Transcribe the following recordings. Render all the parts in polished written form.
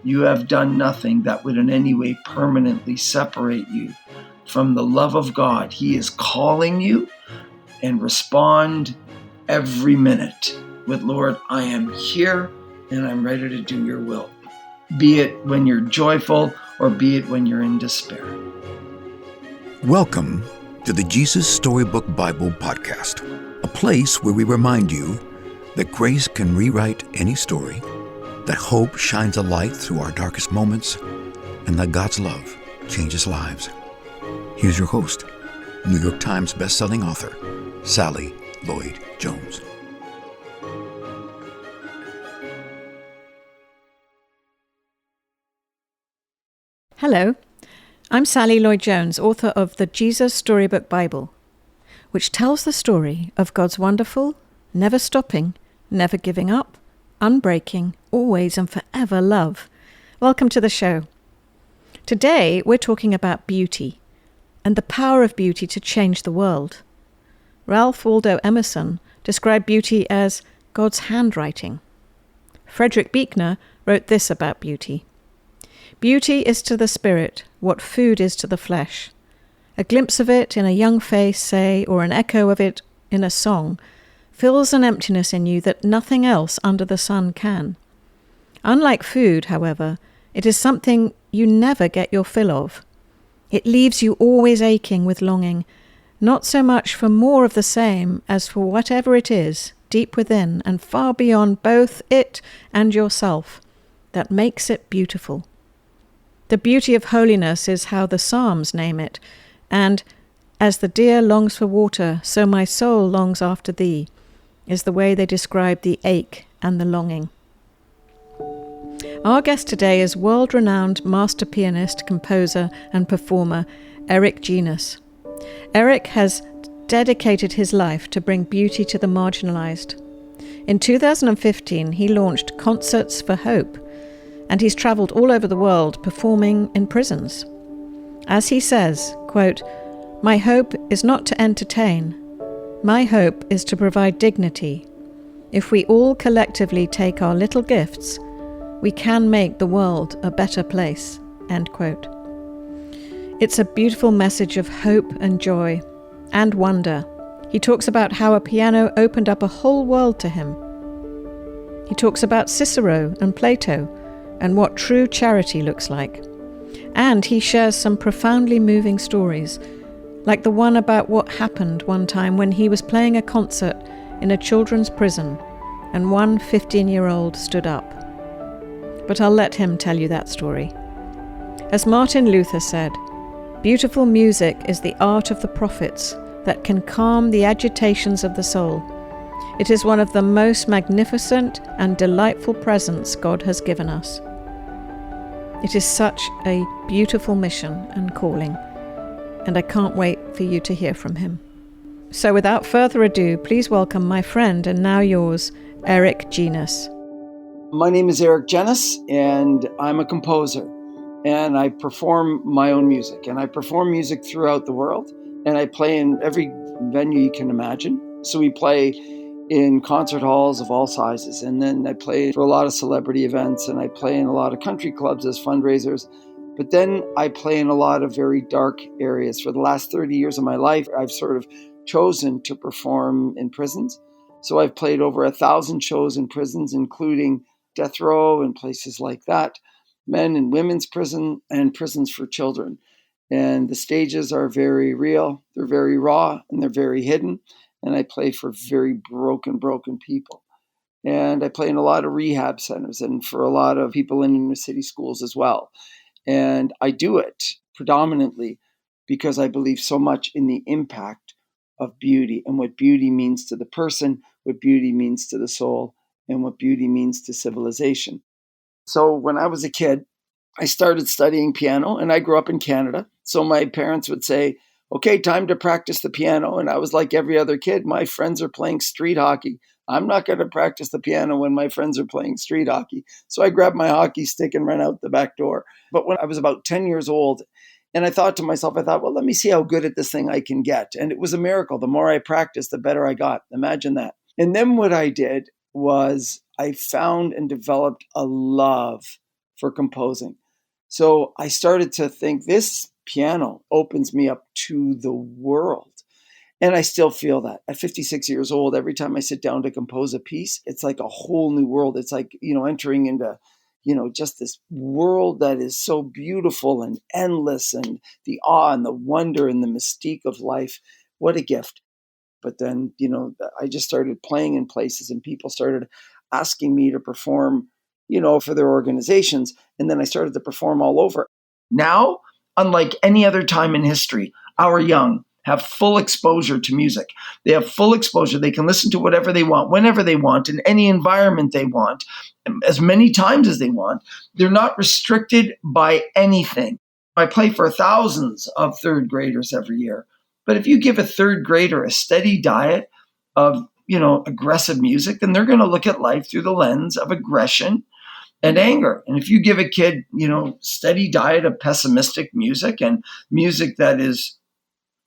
you have done nothing that would in any way permanently separate you from the love of God. He is calling you, and respond every minute with, Lord, I am here and I'm ready to do your will. Be it when you're joyful or be it when you're in despair. Welcome to the Jesus Storybook Bible Podcast, a place where we remind you that grace can rewrite any story, that hope shines a light through our darkest moments, and that God's love changes lives. Here's your host, New York Times bestselling author, Sally Lloyd Jones. Hello, I'm Sally Lloyd Jones, author of the Jesus Storybook Bible, which tells the story of God's wonderful, never stopping, never giving up, unbreaking, always and forever love. Welcome to the show. Today we're talking about beauty and the power of beauty to change the world. Ralph Waldo Emerson described beauty as God's handwriting. Frederick Buechner wrote this about beauty. Beauty is to the spirit what food is to the flesh. A glimpse of it in a young face, say, or an echo of it in a song, fills an emptiness in you that nothing else under the sun can. Unlike food, however, it is something you never get your fill of. It leaves you always aching with longing, not so much for more of the same as for whatever it is, deep within and far beyond both it and yourself, that makes it beautiful. The beauty of holiness is how the Psalms name it, and as the deer longs for water, so my soul longs after thee, is the way they describe the ache and the longing. Our guest today is world-renowned master pianist, composer, and performer Eric Genuis. Eric has dedicated his life to bring beauty to the marginalized. In 2015, he launched Concerts for Hope, and he's traveled all over the world performing in prisons. As he says, quote, "My hope is not to entertain. My hope is to provide dignity. If we all collectively take our little gifts, we can make the world a better place," end quote. It's a beautiful message of hope and joy and wonder. He talks about how a piano opened up a whole world to him. He talks about Cicero and Plato and what true charity looks like. And he shares some profoundly moving stories, like the one about what happened one time when he was playing a concert in a children's prison and one 15-year-old stood up. But I'll let him tell you that story. As Martin Luther said, "Beautiful music is the art of the prophets that can calm the agitations of the soul. It is one of the most magnificent and delightful presents God has given us." It is such a beautiful mission and calling, and I can't wait for you to hear from him. So without further ado, please welcome my friend and now yours, Eric Genuis. My name is Eric Genuis, and I'm a composer, and I perform my own music, and I perform music throughout the world, and I play in every venue you can imagine. So we play in concert halls of all sizes, and then I play for a lot of celebrity events, and I play in a lot of country clubs as fundraisers. But then I play in a lot of very dark areas. For the last 30 years of my life, I've sort of chosen to perform in prisons. So I've played over 1,000 shows in prisons, including death row and places like that, men and women's prison, and prisons for children. And the stages are very real, they're very raw, and they're very hidden. And I play for very broken people. And I play in a lot of rehab centers and for a lot of people in inner city schools as well. And I do it predominantly because I believe so much in the impact of beauty and what beauty means to the person, what beauty means to the soul, and what beauty means to civilization. So when I was a kid, I started studying piano, and I grew up in Canada. So my parents would say, "Okay, time to practice the piano." And I was like every other kid. My friends are playing street hockey. I'm not going to practice the piano when my friends are playing street hockey. So I grabbed my hockey stick and ran out the back door. But when I was about 10 years old, and I thought to myself, well, let me see how good at this thing I can get. And it was a miracle. The more I practiced, the better I got. Imagine that. And then what I did was I found and developed a love for composing. So I started to think this piano opens me up to the world. And I still feel that at 56 years old, every time I sit down to compose a piece, it's like a whole new world. It's like, entering into, just this world that is so beautiful and endless, and the awe and the wonder and the mystique of life. What a gift. But then, I just started playing in places and people started asking me to perform, for their organizations. And then I started to perform all over. Now, unlike any other time in history, our young have full exposure to music. They have full exposure. They can listen to whatever they want, whenever they want, in any environment they want, as many times as they want. They're not restricted by anything. I play for thousands of third graders every year. But if you give a third grader a steady diet of, aggressive music, then they're going to look at life through the lens of aggression and anger. And if you give a kid, steady diet of pessimistic music and music that is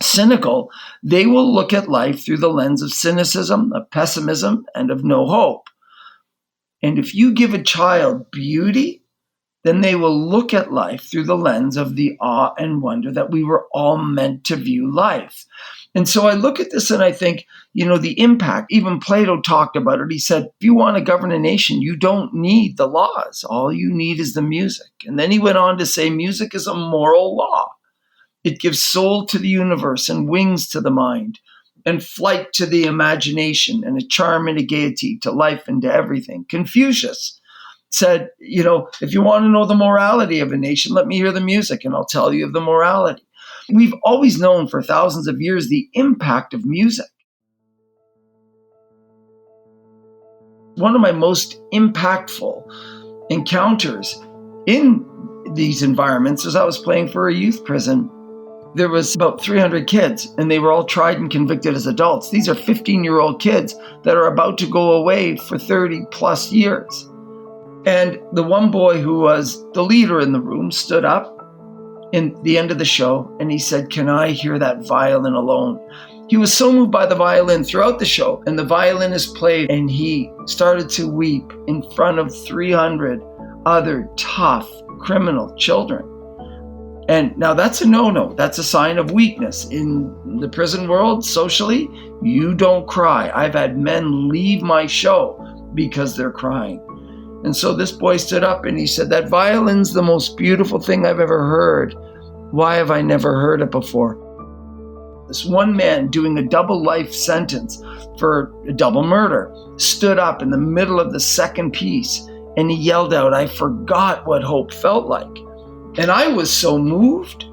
cynical, they will look at life through the lens of cynicism, of pessimism, and of no hope. And if you give a child beauty, then they will look at life through the lens of the awe and wonder that we were all meant to view life. And so I look at this and I think, the impact, even Plato talked about it. He said, if you want to govern a nation, you don't need the laws. All you need is the music. And then he went on to say, music is a moral law. It gives soul to the universe and wings to the mind and flight to the imagination and a charm and a gaiety to life and to everything. Confucius said, if you want to know the morality of a nation, let me hear the music and I'll tell you of the morality. We've always known for thousands of years the impact of music. One of my most impactful encounters in these environments is I was playing for a youth prison. There was about 300 kids, and they were all tried and convicted as adults. These are 15-year-old kids that are about to go away for 30 plus years. And the one boy who was the leader in the room stood up in the end of the show, and he said, "Can I hear that violin alone?" He was so moved by the violin throughout the show, and the violinist played, and he started to weep in front of 300 other tough criminal children. And now that's a no-no. That's a sign of weakness. In the prison world, socially, you don't cry. I've had men leave my show because they're crying. And so this boy stood up and he said, "That violin's the most beautiful thing I've ever heard. Why have I never heard it before?" This one man doing a double life sentence for a double murder stood up in the middle of the second piece and he yelled out, "I forgot what hope felt like." And I was so moved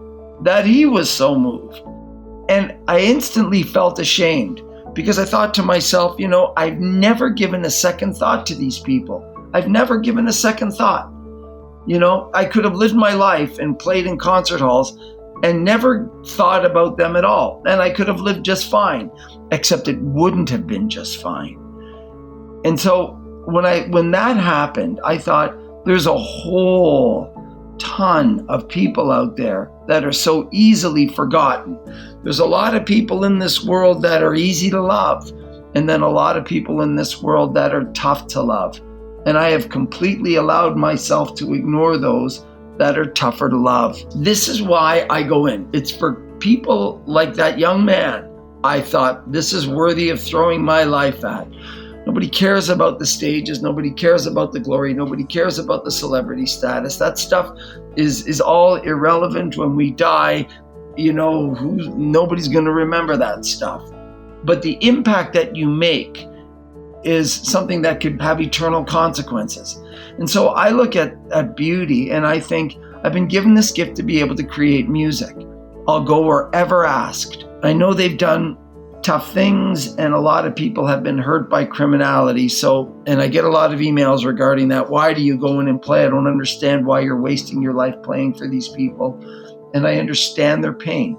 that he was so moved. And I instantly felt ashamed because I thought to myself, I've never given a second thought to these people. I've never given a second thought. I could have lived my life and played in concert halls and never thought about them at all. And I could have lived just fine, except it wouldn't have been just fine. And so when that happened, I thought there's a whole ton of people out there that are so easily forgotten. There's a lot of people in this world that are easy to love, and then a lot of people in this world that are tough to love. And I have completely allowed myself to ignore those that are tougher to love. This is why I go in. It's for people like that young man. I thought, this is worthy of throwing my life at. Nobody cares about the stages. Nobody cares about the glory. Nobody cares about the celebrity status. That stuff is all irrelevant when we die. Nobody's going to remember that stuff. But the impact that you make is something that could have eternal consequences. And so I look at beauty and I think, I've been given this gift to be able to create music. I'll go wherever asked. I know they've done tough things and a lot of people have been hurt by criminality. And I get a lot of emails regarding that. Why do you go in and play? I don't understand why you're wasting your life playing for these people. And I understand their pain.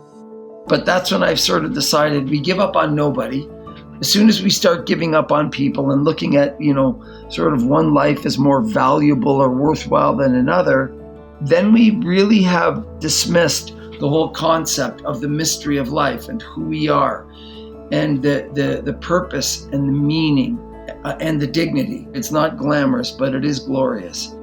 But that's when I've sort of decided we give up on nobody. As soon as we start giving up on people and looking at, sort of one life as more valuable or worthwhile than another, then we really have dismissed the whole concept of the mystery of life and who we are and the purpose and the meaning and the dignity. It's not glamorous, but it is glorious.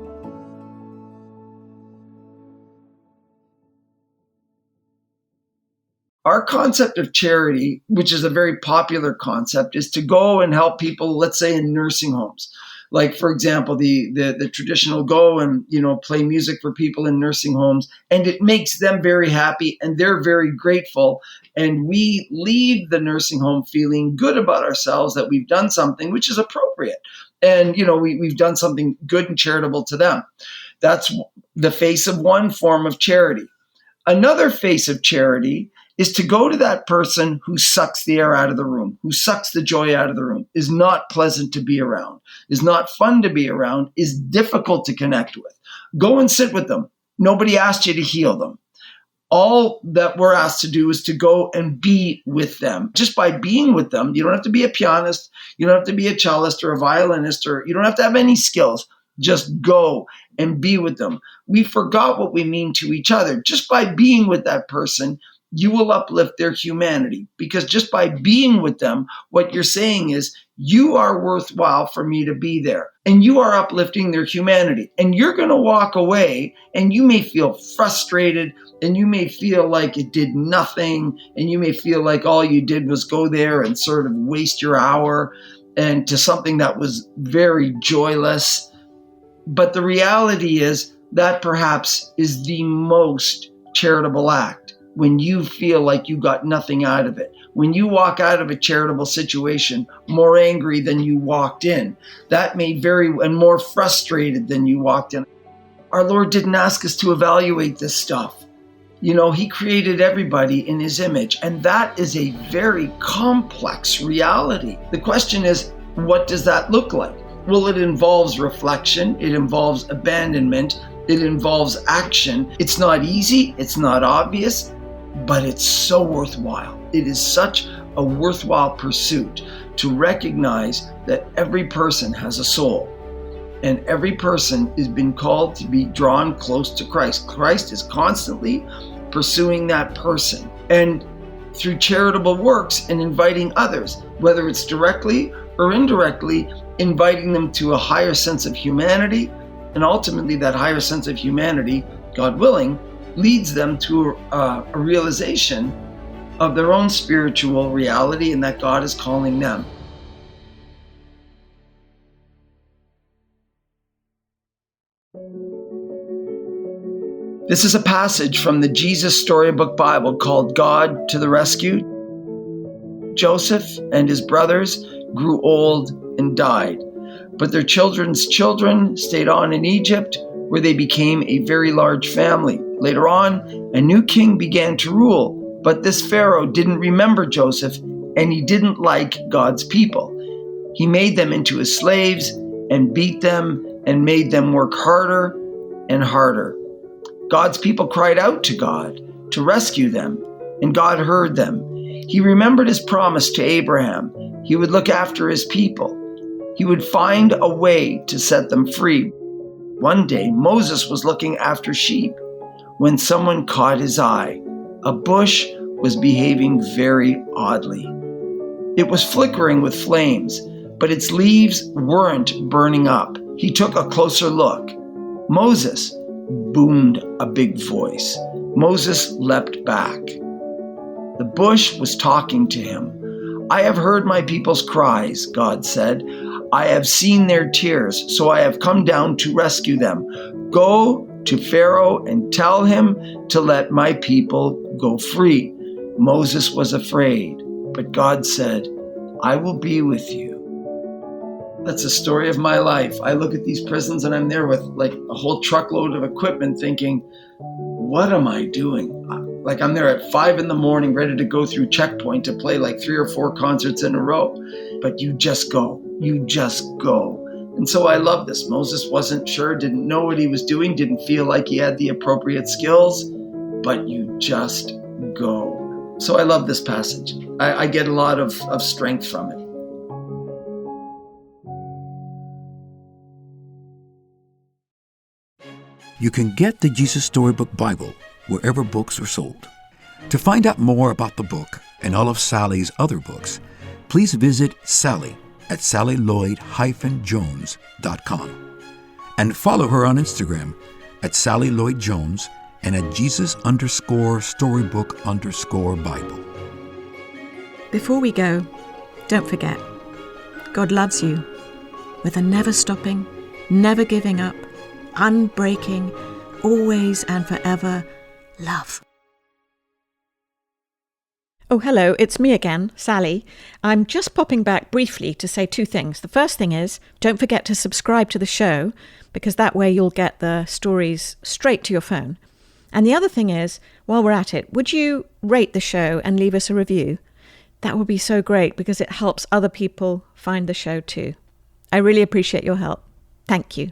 Our concept of charity, which is a very popular concept, is to go and help people, let's say in nursing homes. Like, for example, the traditional go and, play music for people in nursing homes, and it makes them very happy and they're very grateful. And we leave the nursing home feeling good about ourselves that we've done something which is appropriate. And, we've done something good and charitable to them. That's the face of one form of charity. Another face of charity is to go to that person who sucks the air out of the room, who sucks the joy out of the room, is not pleasant to be around, is not fun to be around, is difficult to connect with. Go and sit with them. Nobody asked you to heal them. All that we're asked to do is to go and be with them. Just by being with them, you don't have to be a pianist, you don't have to be a cellist or a violinist, or you don't have to have any skills. Just go and be with them. We forgot what we mean to each other. Just by being with that person, you will uplift their humanity, because just by being with them, what you're saying is, you are worthwhile for me to be there, and you are uplifting their humanity. And you're going to walk away and you may feel frustrated, and you may feel like it did nothing, and you may feel like all you did was go there and sort of waste your hour and to something that was very joyless. But the reality is that perhaps is the most charitable act. When you feel like you got nothing out of it, when you walk out of a charitable situation more angry than you walked in, that may and more frustrated than you walked in. Our Lord didn't ask us to evaluate this stuff. He created everybody in his image, and that is a very complex reality. The question is, what does that look like? Well, it involves reflection, it involves abandonment, it involves action. It's not easy, it's not obvious, but it's so worthwhile. It is such a worthwhile pursuit to recognize that every person has a soul, and every person has been called to be drawn close to Christ. Christ is constantly pursuing that person, and through charitable works and inviting others, whether it's directly or indirectly, inviting them to a higher sense of humanity, and ultimately that higher sense of humanity, God willing, leads them to a realization of their own spiritual reality and that God is calling them. This is a passage from the Jesus Storybook Bible called God to the Rescue. Joseph and his brothers grew old and died, but their children's children stayed on in Egypt, where they became a very large family. Later on, a new king began to rule, but this Pharaoh didn't remember Joseph, and he didn't like God's people. He made them into his slaves and beat them and made them work harder and harder. God's people cried out to God to rescue them, and God heard them. He remembered his promise to Abraham. He would look after his people. He would find a way to set them free. One day, Moses was looking after sheep when someone caught his eye. A bush was behaving very oddly. It was flickering with flames, but its leaves weren't burning up. He took a closer look. "Moses," boomed a big voice. Moses leapt back. The bush was talking to him. "I have heard my people's cries," God said. "I have seen their tears, so I have come down to rescue them. Go to Pharaoh and tell him to let my people go free." Moses was afraid, but God said, "I will be with you." That's the story of my life. I look at these prisons and I'm there with like a whole truckload of equipment thinking, what am I doing? Like I'm there at 5 a.m, ready to go through checkpoint to play like 3 or 4 concerts in a row. But you just go. You just go. And so I love this. Moses wasn't sure, didn't know what he was doing, didn't feel like he had the appropriate skills, but you just go. So I love this passage. I get a lot of strength from it. You can get the Jesus Storybook Bible wherever books are sold. To find out more about the book and all of Sally's other books, please visit Sally at SallyLloyd-Jones.com and follow her on Instagram at Sally Lloyd Jones and a Jesus_Storybook_Bible. Before we go, don't forget, God loves you with a never stopping, never giving up, unbreaking, always and forever love. Oh, hello, it's me again, Sally. I'm just popping back briefly to say two things. The first thing is, don't forget to subscribe to the show, because that way you'll get the stories straight to your phone. And the other thing is, while we're at it, would you rate the show and leave us a review? That would be so great, because it helps other people find the show too. I really appreciate your help. Thank you.